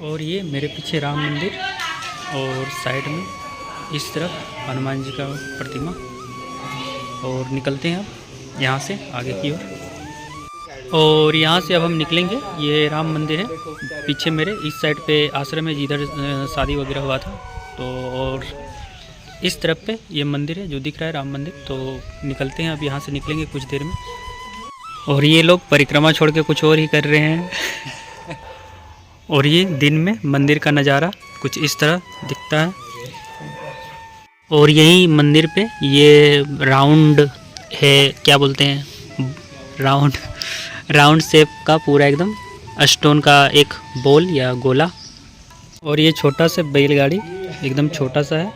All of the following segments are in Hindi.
और ये मेरे पीछे राम मंदिर और साइड में इस तरफ हनुमान जी का प्रतिमा। और निकलते हैं अब यहाँ से आगे की ओर। और यहाँ से अब हम निकलेंगे। ये राम मंदिर है पीछे मेरे, इस साइड पे आश्रम है जिधर शादी वगैरह हुआ था। तो और इस तरफ पे ये मंदिर है जो दिख रहा है राम मंदिर। तो निकलते हैं अब यहाँ से, निकलेंगे कुछ देर में। और ये लोग परिक्रमा छोड़ के कुछ और ही कर रहे हैं। और ये दिन में मंदिर का नज़ारा कुछ इस तरह दिखता है। और यही मंदिर पे ये राउंड है, क्या बोलते हैं, राउंड शेप का पूरा एकदम स्टोन का एक बॉल या गोला। और ये छोटा सा बैलगाड़ी एकदम छोटा सा है।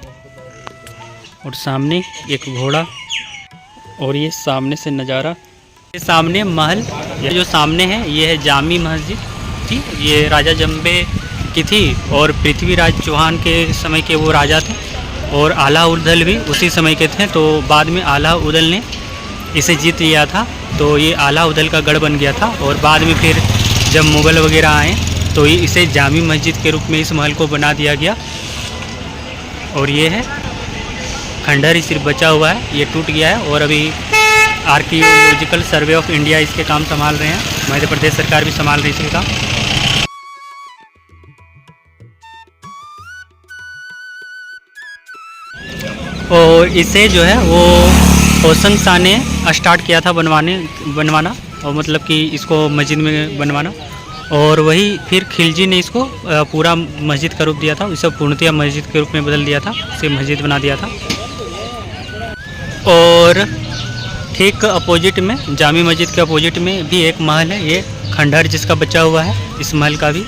और सामने एक घोड़ा। और ये सामने से नज़ारा, ये सामने महल, ये जो सामने है ये है जामी मस्जिद थी। ये राजा जंबे की थी और पृथ्वीराज चौहान के समय के वो राजा थे। और आला उदल भी उसी समय के थे। तो बाद में आला उदल ने इसे जीत लिया था, तो ये आला उदल का गढ़ बन गया था। और बाद में फिर जब मुग़ल वगैरह आए तो ये इसे जामी मस्जिद के रूप में इस महल को बना दिया गया। और ये है खंडहर ही सिर्फ बचा हुआ है, ये टूट गया है। और अभी आर्कियोलॉजिकल सर्वे ऑफ इंडिया इसके काम संभाल रहे हैं, मध्य प्रदेश सरकार भी संभाल रही है इसके काम। और इसे जो है वो होसन शाह ने स्टार्ट किया था बनवाना, और मतलब कि इसको मस्जिद में बनवाना। और वही फिर खिलजी ने इसको पूरा मस्जिद का रूप दिया था, इसे पूर्णतया मस्जिद के रूप में बदल दिया था, इसे मस्जिद बना दिया था। और ठीक अपोजिट में, जामी मस्जिद के अपोजिट में भी एक महल है, ये खंडहर जिसका बचा हुआ है इस महल का भी।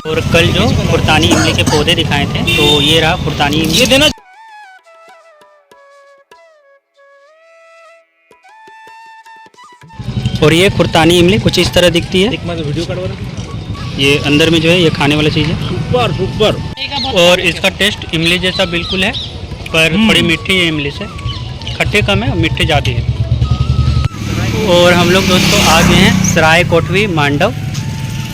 और कल जो फुरतानी इमली के पौधे दिखाए थे, तो ये रहा फुरतानी इमली। देना। और ये खुरतानी इमली कुछ इस तरह दिखती है। ये अंदर में जो है ये खाने वाला चीज़ है। सुपर। और इसका टेस्ट इमली जैसा बिल्कुल है, पर थोड़ी मीठी है इमली से, खट्टे कम है, मीठे ज़्यादा है। और हम लोग दोस्तों आ गए हैं सराय कोटवी मांडव।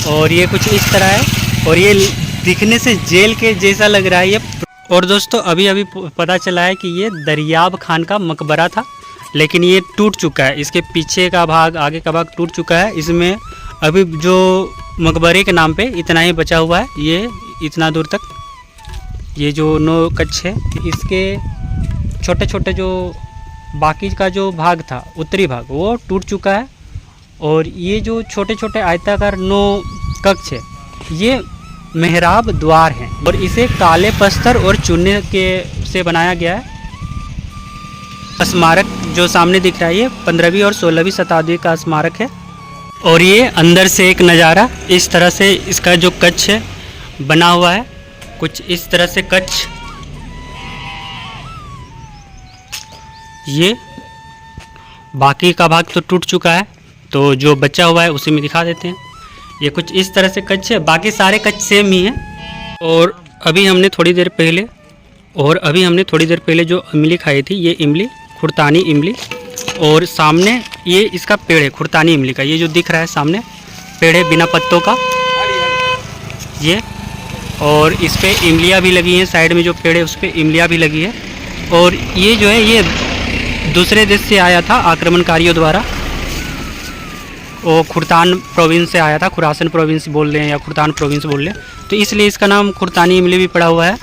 और ये कुछ इस तरह है, और ये दिखने से जेल के जैसा लग रहा है ये। और दोस्तों अभी पता चला है कि ये दरियाब खान का मकबरा था, लेकिन ये टूट चुका है। इसके पीछे का भाग, आगे का भाग टूट चुका है। इसमें अभी जो मकबरे के नाम पे इतना ही बचा हुआ है, ये इतना दूर तक, ये जो 9 कच्छ है, इसके छोटे छोटे जो बाकी का जो भाग था, उत्तरी भाग, वो टूट चुका है। और ये जो छोटे छोटे आयताकार 9 कक्ष है, ये मेहराब द्वार हैं। और इसे काले पत्थर और चूने के से बनाया गया है। स्मारक जो सामने दिख रहा है ये 15वीं और 16वीं शताब्दी का स्मारक है। और ये अंदर से एक नज़ारा इस तरह से, इसका जो कच्छ है बना हुआ है कुछ इस तरह से कच्छ। ये बाकी का भाग तो टूट चुका है, तो जो बचा हुआ है उसी में दिखा देते हैं। ये कुछ इस तरह से कच्छ है, बाकी सारे कच्छ सेम ही हैं। और अभी हमने थोड़ी देर पहले जो इमली खाई थी, ये इमली खुरतानी इमली। और सामने ये इसका पेड़ है खुरतानी इमली का, ये जो दिख रहा है सामने पेड़ है बिना पत्तों का ये। और इस पे इमलियाँ भी लगी हैं, साइड में जो पेड़ है उस पर इमलियाँ भी लगी है। और ये जो है ये दूसरे देश से आया था आक्रमणकारियों द्वारा, वो खुरतान प्रोविंस से आया था, खुरासन प्रोविंस बोल रहे हैं या खुरतान प्रोविंस बोल रहे हैं, तो इसलिए इसका नाम खुरतानी इमली भी पड़ा हुआ है।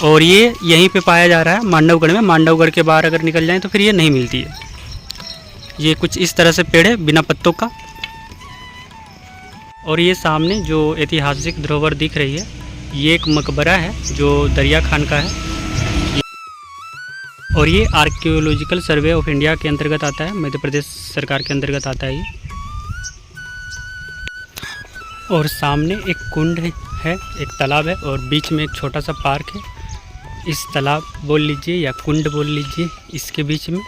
और ये यहीं पे पाया जा रहा है मांडवगढ़ में। मांडवगढ़ के बाहर अगर निकल जाएं तो फिर ये नहीं मिलती है। ये कुछ इस तरह से पेड़ है बिना पत्तों का। और ये सामने जो ऐतिहासिक धरोहर दिख रही है, ये एक मकबरा है जो दरिया खान का है। और ये आर्कियोलॉजिकल सर्वे ऑफ इंडिया के अंतर्गत आता है, मध्य प्रदेश सरकार के अंतर्गत आता है ये। और सामने एक कुंड है, एक तालाब है, और बीच में एक छोटा सा पार्क है। इस तालाब बोल लीजिए या कुंड बोल लीजिए, इसके बीच में।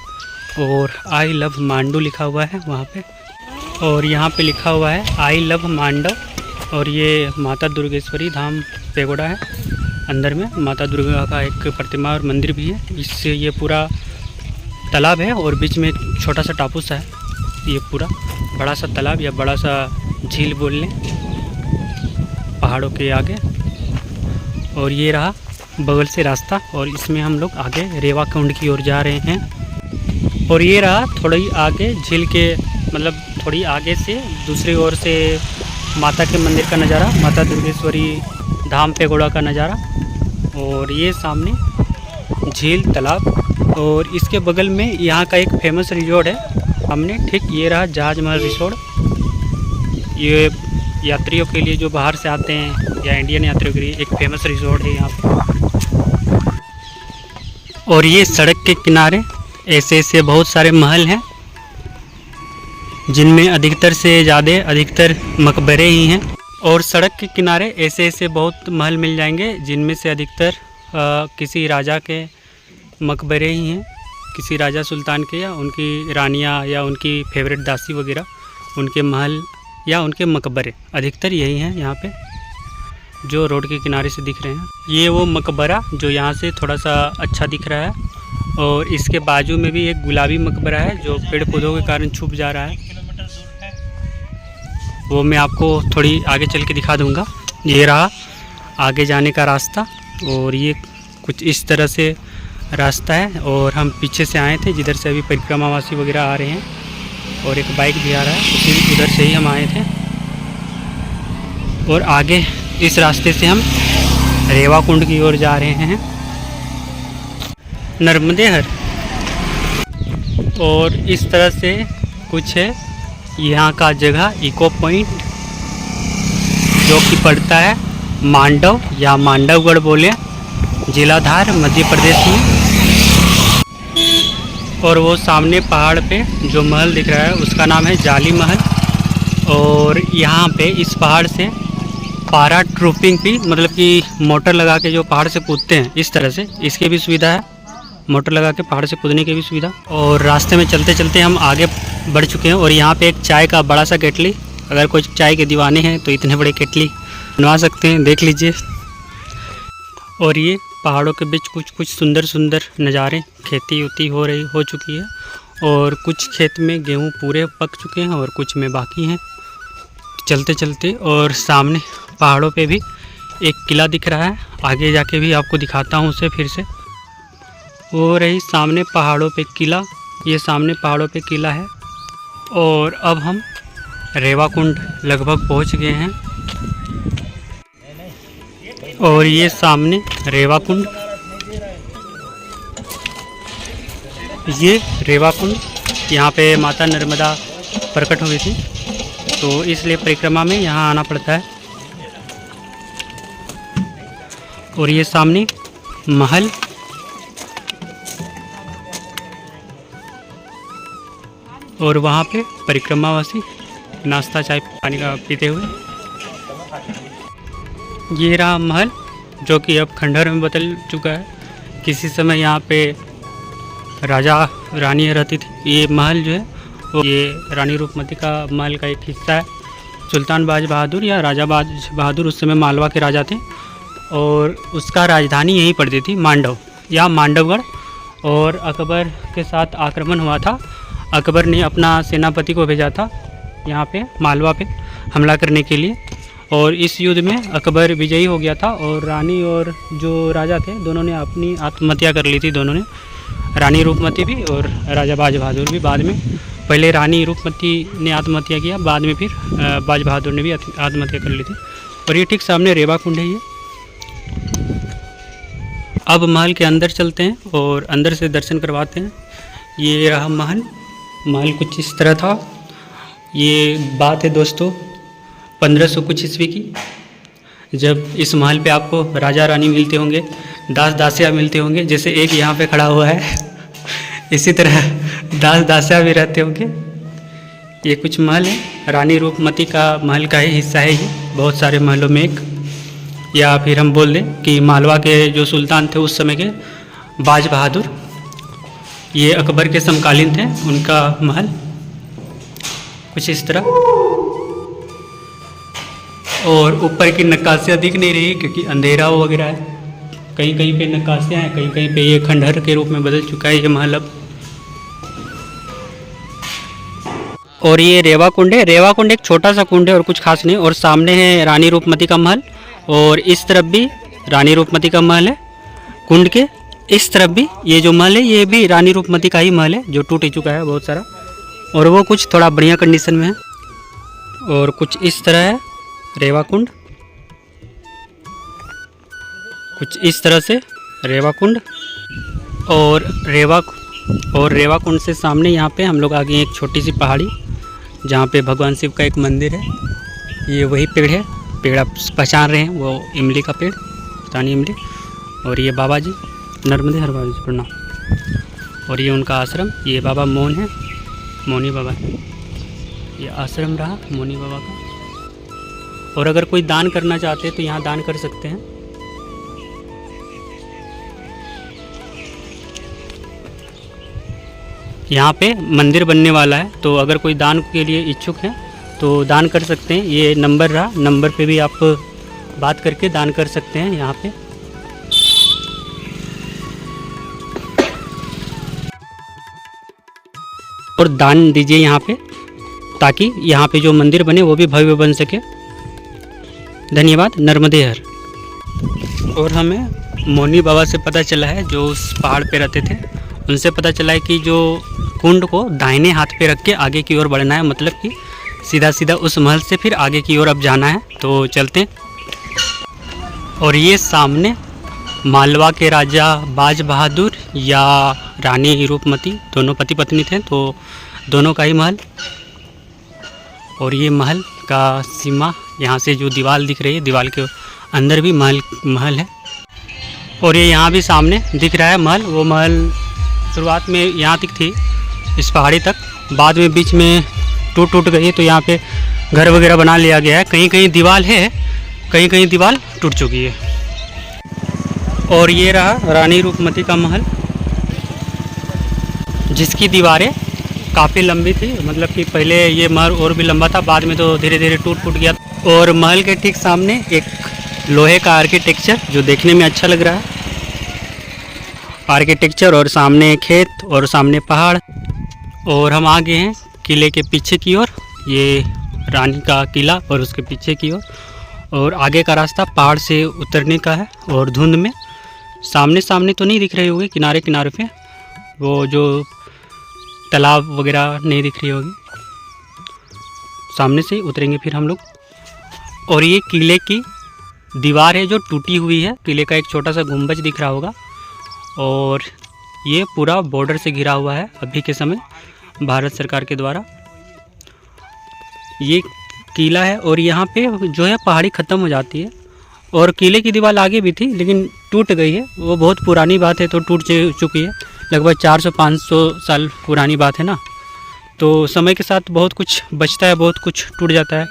और आई लव मांडू लिखा हुआ है वहाँ पे। और यहाँ पे लिखा हुआ है आई लव मांडव। और ये माता दुर्गेश्वरी धाम पेगोडा है, अंदर में माता दुर्गा का एक प्रतिमा और मंदिर भी है। इससे ये पूरा तालाब है और बीच में एक छोटा सा टापू सा है। ये पूरा बड़ा सा तालाब या बड़ा सा झील बोल लें। पहाड़ों के आगे। और ये रहा बगल से रास्ता, और इसमें हम लोग आगे रेवा कुंड की ओर जा रहे हैं। और ये रहा थोड़ी आगे झील के मतलब थोड़ी आगे से दूसरी ओर से माता के मंदिर का नज़ारा, माता दुर्गेश्वरी धाम पेगोड़ा का नज़ारा। और ये सामने झील तालाब, और इसके बगल में यहाँ का एक फेमस रिजॉर्ट है हमने ठीक ये रहा जहाज महल रिजॉर्ट। ये यात्रियों के लिए जो बाहर से आते हैं या इंडियन यात्रियों के लिए एक फेमस रिजॉर्ट है यहाँ पे। और ये सड़क के किनारे ऐसे ऐसे बहुत सारे महल हैं जिनमें अधिकतर से ज़्यादा अधिकतर मकबरे ही हैं। और सड़क के किनारे ऐसे ऐसे बहुत महल मिल जाएंगे जिनमें से अधिकतर किसी राजा के मकबरे ही हैं, किसी राजा सुल्तान के या उनकी रानियाँ या उनकी फेवरेट दासी वगैरह, उनके महल या उनके मकबरे अधिकतर यही हैं यहाँ पे जो रोड के किनारे से दिख रहे हैं। ये वो मकबरा जो यहाँ से थोड़ा सा अच्छा दिख रहा है, और इसके बाजू में भी एक गुलाबी मकबरा है जो पेड़ पौधों के कारण छुप जा रहा है, वो मैं आपको थोड़ी आगे चल के दिखा दूंगा। ये रहा आगे जाने का रास्ता, और ये कुछ इस तरह से रास्ता है। और हम पीछे से आए थे जिधर से अभी परिक्रमावासी वगैरह आ रहे हैं, और एक बाइक भी आ रहा है, उसी उधर से ही हम आए थे। और आगे इस रास्ते से हम रेवा कुंड की ओर जा रहे हैं, नर्मदेहर। और इस तरह से कुछ है यहाँ का जगह इको पॉइंट, जो कि पड़ता है मांडव या मांडवगढ़ बोले, जिला धार मध्य प्रदेश में। और वो सामने पहाड़ पे जो महल दिख रहा है उसका नाम है जाली महल। और यहाँ पे इस पहाड़ से पारा ट्रूपिंग भी, मतलब कि मोटर लगा के जो पहाड़ से कूदते हैं इस तरह से, इसकी भी सुविधा है, मोटर लगा के पहाड़ से कूदने की भी सुविधा। और रास्ते में चलते चलते हम आगे बढ़ चुके हैं, और यहाँ पे एक चाय का बड़ा सा केटली, अगर कोई चाय के दीवाने हैं तो इतने बड़े केटली बनवा सकते हैं, देख लीजिए। और ये पहाड़ों के बीच कुछ कुछ सुंदर सुंदर नज़ारे, खेती उती हो चुकी है, और कुछ खेत में गेहूँ पूरे पक चुके हैं और कुछ में बाकी हैं। चलते चलते और सामने पहाड़ों पे भी एक किला दिख रहा है, आगे जाके भी आपको दिखाता हूँ उसे फिर से। वो रही सामने पहाड़ों पे किला, ये सामने पहाड़ों पे किला है। और अब हम रेवा कुंड लगभग पहुँच गए हैं, और ये सामने रेवा कुंड, ये रेवा कुंड, यहाँ पे माता नर्मदा प्रकट हुई थी, तो इसलिए परिक्रमा में यहाँ आना पड़ता है। और ये सामने महल, और वहाँ पे परिक्रमावासी नाश्ता चाय पानी का पीते हुए। ये रहा महल जो कि अब खंडहर में बदल चुका है। किसी समय यहाँ पे राजा रानी रहती थी। ये महल जो है ये रानी रूपमती का महल का एक हिस्सा है। सुल्तान बाज बहादुर या राजा बाज बहादुर उस समय मालवा के राजा थे, और उसका राजधानी यहीं पड़ती थी मांडव या मांडवगढ़। और अकबर के साथ आक्रमण हुआ था, अकबर ने अपना सेनापति को भेजा था यहाँ पे मालवा पे हमला करने के लिए, और इस युद्ध में अकबर विजयी हो गया था, और रानी और जो राजा थे दोनों ने अपनी आत्महत्या कर ली थी। दोनों ने, रानी रूपमती भी और राजा बाज बहादुर भी। बाद में पहले रानी रूपमती ने आत्महत्या किया, बाद में फिर बाज बहादुर ने भी आत्महत्या कर ली थी। और ये ठीक सामने रेवा कुंड है ये। अब महल के अंदर चलते हैं और अंदर से दर्शन करवाते हैं। ये रहा महल, महल कुछ इस तरह था। ये बात है दोस्तों 1500 कुछ ईस्वी की, जब इस महल पे आपको राजा रानी मिलते होंगे, दास दासिया मिलते होंगे, जैसे एक यहाँ पे खड़ा हुआ है इसी तरह दास दासिया भी रहते होंगे। ये कुछ महल है, रानी रूपमती का महल का ही हिस्सा है ये, बहुत सारे महलों में एक। या फिर हम बोल दें कि मालवा के जो सुल्तान थे उस समय के बाज बहादुर, ये अकबर के समकालीन थे, उनका महल कुछ इस तरह। और ऊपर की नक्काशियाँ दिख नहीं रही क्योंकि अंधेरा वगैरह है। कहीं कहीं पे नक्काशियाँ हैं, कहीं कहीं पे ये खंडहर के रूप में बदल चुका है ये महल अब। और ये रेवा कुंड है। रेवा कुंड एक छोटा सा कुंड है और कुछ खास नहीं। और सामने है रानी रूपमती का महल, और इस तरफ भी रानी रूपमती का महल है। कुंड के इस तरफ भी ये जो महल है ये भी रानी रूपमती का ही महल है, जो टूट चुका है बहुत सारा, और वो कुछ थोड़ा बढ़िया कंडीशन में है। और कुछ इस तरह है रेवा कुंड, कुछ इस तरह से रेवा कुंड। और रेवा कुंड से सामने यहाँ पे हम लोग आ गए एक छोटी सी पहाड़ी जहाँ पे भगवान शिव का एक मंदिर है। ये वही पेड़ है, पेड़ आप पहचान रहे हैं, वो इमली का पेड़, पुरानी इमली। और ये बाबा जी नर्मदे हर बाबा जी प्रणाम। और ये उनका आश्रम, ये बाबा मोहन है, मोनी बाबा है। ये आश्रम रहा मोनी बाबा का। और अगर कोई दान करना चाहते हैं तो यहाँ दान कर सकते हैं। यहाँ पे मंदिर बनने वाला है, तो अगर कोई दान के लिए इच्छुक है तो दान कर सकते हैं। ये नंबर रहा, नंबर पे भी आप बात करके दान कर सकते हैं यहाँ पे। और दान दीजिए यहाँ पे, ताकि यहाँ पे जो मंदिर बने वो भी भव्य बन सके। धन्यवाद नर्मदे हर। और हमें मोनी बाबा से पता चला है, जो उस पहाड़ पे रहते थे, उनसे पता चला है कि जो कुंड को दाहिने हाथ पे रख के आगे की ओर बढ़ना है, मतलब कि सीधा सीधा उस महल से फिर आगे की ओर अब जाना है। तो चलते हैं। और ये सामने मालवा के राजा बाज बहादुर या रानी रूपमती दोनों पति पत्नी थे, तो दोनों का ही महल। और ये महल का सीमा यहाँ से जो दीवार दिख रही है, दीवार के अंदर भी महल है। और ये यहाँ भी सामने दिख रहा है महल। वो महल शुरुआत में यहाँ तक थी, इस पहाड़ी तक, बाद में बीच में टूट गई, तो यहाँ पे घर वगैरह बना लिया गया है। कहीं कहीं दीवार है, कहीं कहीं दीवार टूट चुकी है। और ये रहा रानी रूपमती का महल, जिसकी दीवारें काफ़ी लंबी थी, मतलब कि पहले ये महल और भी लंबा था, बाद में तो धीरे धीरे टूट गया। और महल के ठीक सामने एक लोहे का आर्किटेक्चर जो देखने में अच्छा लग रहा है, आर्किटेक्चर। और सामने खेत और सामने पहाड़। और हम आ गए हैं किले के पीछे की ओर, ये रानी का किला और उसके पीछे की ओर। और आगे का रास्ता पहाड़ से उतरने का है। और धुंध में सामने तो नहीं दिख रही होगी, किनारे किनारे पे वो जो तालाब वगैरह नहीं दिख रही होगी। सामने से उतरेंगे फिर हम लोग। और ये किले की दीवार है जो टूटी हुई है, किले का एक छोटा सा गुंबज दिख रहा होगा। और ये पूरा बॉर्डर से घिरा हुआ है अभी के समय भारत सरकार के द्वारा। ये किला है और यहाँ पे जो है पहाड़ी ख़त्म हो जाती है। और किले की दीवार आगे भी थी लेकिन टूट गई है, वो बहुत पुरानी बात है, तो टूट चुकी है, लगभग 400-500 साल पुरानी बात है ना। तो समय के साथ बहुत कुछ बचता है, बहुत कुछ टूट जाता है।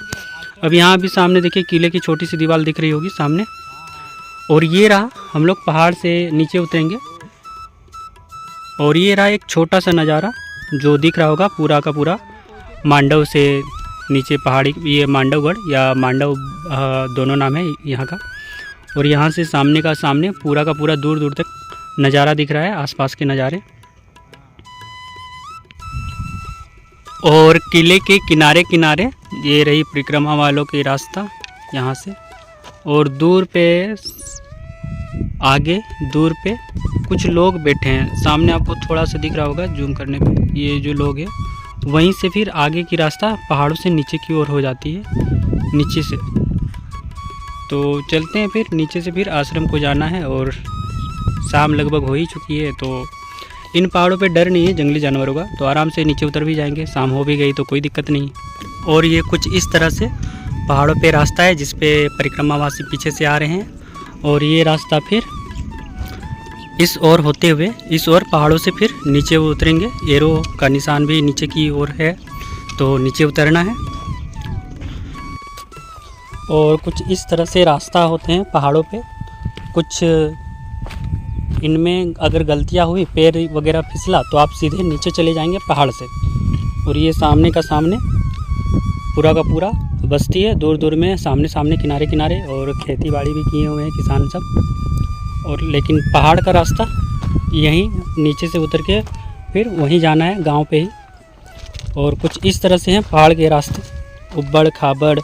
अब यहाँ भी सामने देखिए किले की छोटी सी दीवार दिख रही होगी सामने। और ये रहा, हम लोग पहाड़ से नीचे उतरेंगे। और ये रहा एक छोटा सा नज़ारा जो दिख रहा होगा, पूरा का पूरा मांडव से नीचे पहाड़ी, ये मांडवगढ़ या मांडव दोनों नाम है यहाँ का। और यहाँ से सामने का सामने पूरा का पूरा दूर दूर तक नज़ारा दिख रहा है, आसपास के नज़ारे। और किले के किनारे किनारे ये रही परिक्रमा वालों की रास्ता यहाँ से। और दूर पे आगे दूर पे कुछ लोग बैठे हैं, सामने आपको थोड़ा सा दिख रहा होगा जूम करने पे, ये जो लोग हैं। वहीं से फिर आगे की रास्ता पहाड़ों से नीचे की ओर हो जाती है, नीचे से। तो चलते हैं फिर नीचे से, फिर आश्रम को जाना है। और शाम लगभग हो ही चुकी है, तो इन पहाड़ों पे डर नहीं है जंगली जानवरों का, तो आराम से नीचे उतर भी जाएंगे। शाम हो भी गई तो कोई दिक्कत नहीं। और ये कुछ इस तरह से पहाड़ों पे रास्ता है जिस पे परिक्रमावासी पीछे से आ रहे हैं। और ये रास्ता फिर इस ओर होते हुए इस ओर पहाड़ों से फिर नीचे वो उतरेंगे। एरो का निशान भी नीचे की ओर है, तो नीचे उतरना है। और कुछ इस तरह से रास्ता होते हैं पहाड़ों पे। कुछ इनमें अगर गलतियाँ हुई, पैर वगैरह फिसला, तो आप सीधे नीचे चले जाएंगे पहाड़ से। और ये सामने का सामने पूरा का पूरा बस्ती है, दूर दूर में सामने सामने किनारे किनारे, और खेती बाड़ी भी किए हुए हैं किसान सब। और लेकिन पहाड़ का रास्ता यहीं नीचे से उतर के फिर वहीं जाना है, गांव पे ही। और कुछ इस तरह से हैं पहाड़ के रास्ते, उबड़ खाबड़।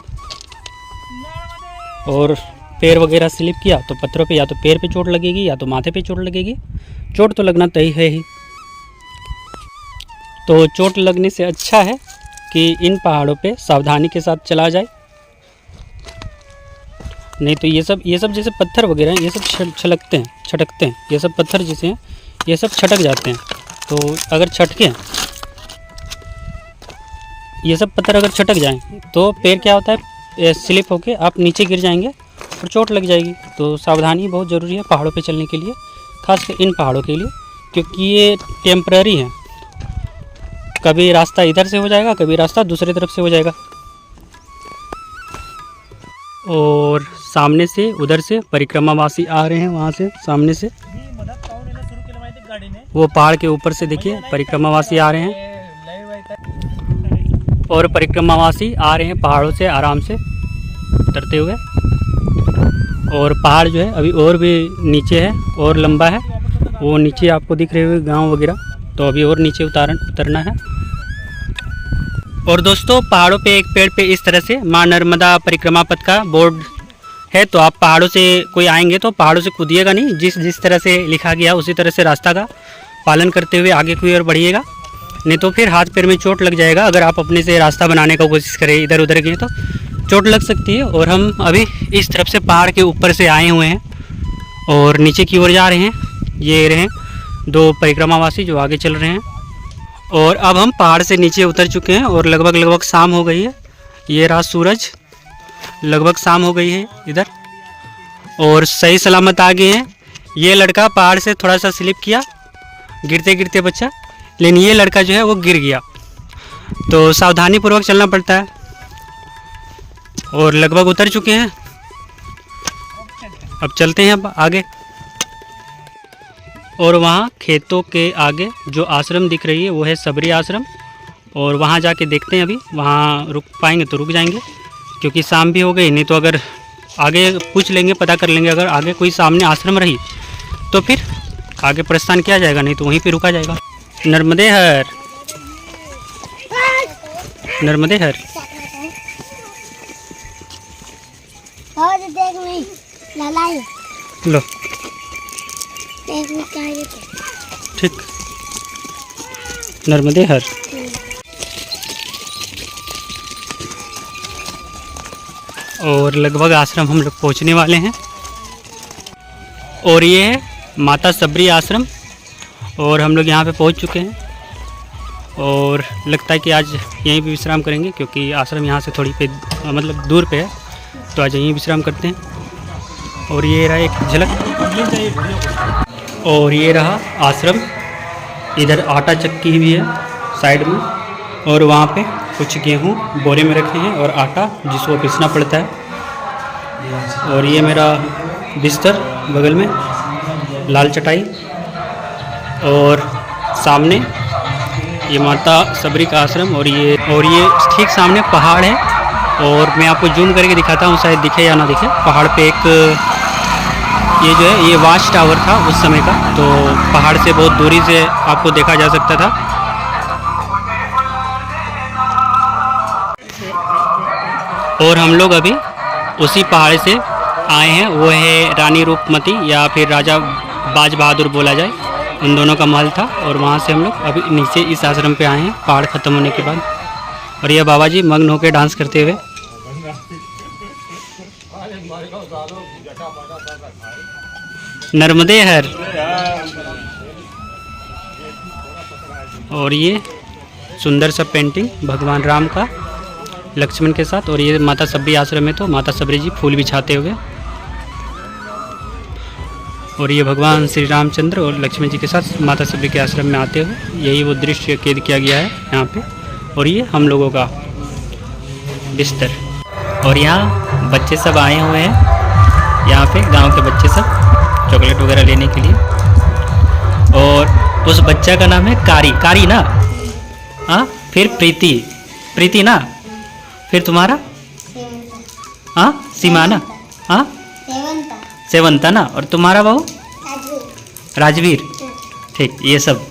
और पैर वगैरह स्लिप किया तो पत्थरों पे या तो पैर पे चोट लगेगी या तो माथे पे चोट लगेगी। चोट तो लगना तय है ही। तो चोट लगने से अच्छा है कि इन पहाड़ों पे सावधानी के साथ चला जाए, नहीं तो ये सब जैसे पत्थर वगैरह हैं ये सब छटकते हैं। ये सब पत्थर जैसे हैं ये सब छटक जाते हैं। तो अगर छटके ये सब पत्थर अगर छटक जाएं तो पैर क्या होता है, स्लिप होके आप नीचे गिर जाएंगे और चोट लग जाएगी। तो सावधानी बहुत ज़रूरी है पहाड़ों पे चलने के लिए, खासकर इन पहाड़ों के लिए, क्योंकि ये टेम्पररी हैं। कभी रास्ता इधर से हो जाएगा, कभी रास्ता दूसरी तरफ से हो जाएगा। और सामने से उधर से परिक्रमावासी आ रहे हैं, वहाँ से सामने से वो पहाड़ के ऊपर से देखिए परिक्रमावासी आ रहे हैं। और परिक्रमावासी आ रहे हैं पहाड़ों से आराम से उतरते हुए। और पहाड़ जो है अभी और भी नीचे है और लंबा है, वो नीचे आपको दिख रहे हुए गांव वगैरह, तो अभी और नीचे उतरना है। और दोस्तों पहाड़ों पे एक पेड़ पे इस तरह से माँ नर्मदा परिक्रमा पथ का बोर्ड है, तो आप पहाड़ों से कोई आएंगे तो पहाड़ों से कूदिएगा नहीं, जिस तरह से लिखा गया उसी तरह से रास्ता का पालन करते हुए आगे की ओर बढ़िएगा, नहीं तो फिर हाथ पैर में चोट लग जाएगा। अगर आप अपने से रास्ता बनाने का कोशिश करें इधर उधर गए तो चोट लग सकती है। और हम अभी इस तरफ से पहाड़ के ऊपर से आए हुए हैं और नीचे की ओर जा रहे हैं। ये रहे 2 परिक्रमावासी जो आगे चल रहे हैं। और अब हम पहाड़ से नीचे उतर चुके हैं और लगभग शाम हो गई है। ये रहा सूरज, लगभग शाम हो गई है इधर, और सही सलामत आ गए हैं। ये लड़का पहाड़ से थोड़ा सा स्लिप किया, गिरते गिरते बच्चा, लेकिन ये लड़का जो है वो गिर गया। तो सावधानी पूर्वक चलना पड़ता है। और लगभग उतर चुके हैं, अब चलते हैं अब आगे। और वहाँ खेतों के आगे जो आश्रम दिख रही है वो है सबरी आश्रम, और वहाँ जाके देखते हैं। अभी वहाँ रुक पाएंगे तो रुक जाएंगे, क्योंकि शाम भी हो गई, नहीं तो अगर आगे पूछ लेंगे, पता कर लेंगे, अगर आगे कोई सामने आश्रम रही तो फिर आगे प्रस्थान किया जाएगा, नहीं तो वहीं पे रुका जाएगा। नर्मदे हर, नर्मदे हर। लो ठीक, नर्मदे हर। और लगभग आश्रम हम लोग पहुंचने वाले हैं। और ये है माता सबरी आश्रम, और हम लोग यहाँ पे पहुंच चुके हैं। और लगता है कि आज यहीं पे विश्राम करेंगे, क्योंकि आश्रम यहाँ से थोड़ी पे मतलब दूर पे है, तो आज यहीं विश्राम करते हैं। और ये रहा एक झलक, और ये रहा आश्रम। इधर आटा चक्की भी है साइड में, और वहाँ पे कुछ गेहूँ बोरे में रखे हैं और आटा जिसको पीसना पड़ता है। और ये मेरा बिस्तर बगल में, लाल चटाई, और सामने ये माता सबरी का आश्रम। और ये ठीक सामने पहाड़ है, और मैं आपको जूम करके दिखाता हूँ, शायद दिखे या ना दिखे। पहाड़ पे एक ये जो है ये वाच टावर था उस समय का, तो पहाड़ से बहुत दूरी से आपको देखा जा सकता था। और हम लोग अभी उसी पहाड़ से आए हैं, वो है रानी रूपमती या फिर राजा बाज बहादुर बोला जाए, उन दोनों का महल था। और वहाँ से हम लोग अभी नीचे इस आश्रम पे आए हैं पहाड़ ख़त्म होने के बाद। और ये बाबा जी मग्न होकर डांस करते हुए। नर्मदे हर। और ये सुंदर सा पेंटिंग भगवान राम का लक्ष्मण के साथ। और ये माता सबरी आश्रम है, तो माता सबरी जी फूल बिछाते हुए। और ये भगवान श्री रामचंद्र और लक्ष्मण जी के साथ माता सबरी के आश्रम में आते हुए, यही वो दृश्य कैद किया गया है यहाँ पे। और ये हम लोगों का बिस्तर। और यहाँ बच्चे सब आए हुए हैं, यहाँ पे गांव के बच्चे सब चॉकलेट वगैरह लेने के लिए। और उस बच्चा का नाम है कारी ना, हाँ, फिर प्रीति ना, फिर तुम्हारा हाँ सीमाना, हाँ सेवंता ना, और तुम्हारा बहू राजवीर। ठीक, ये सब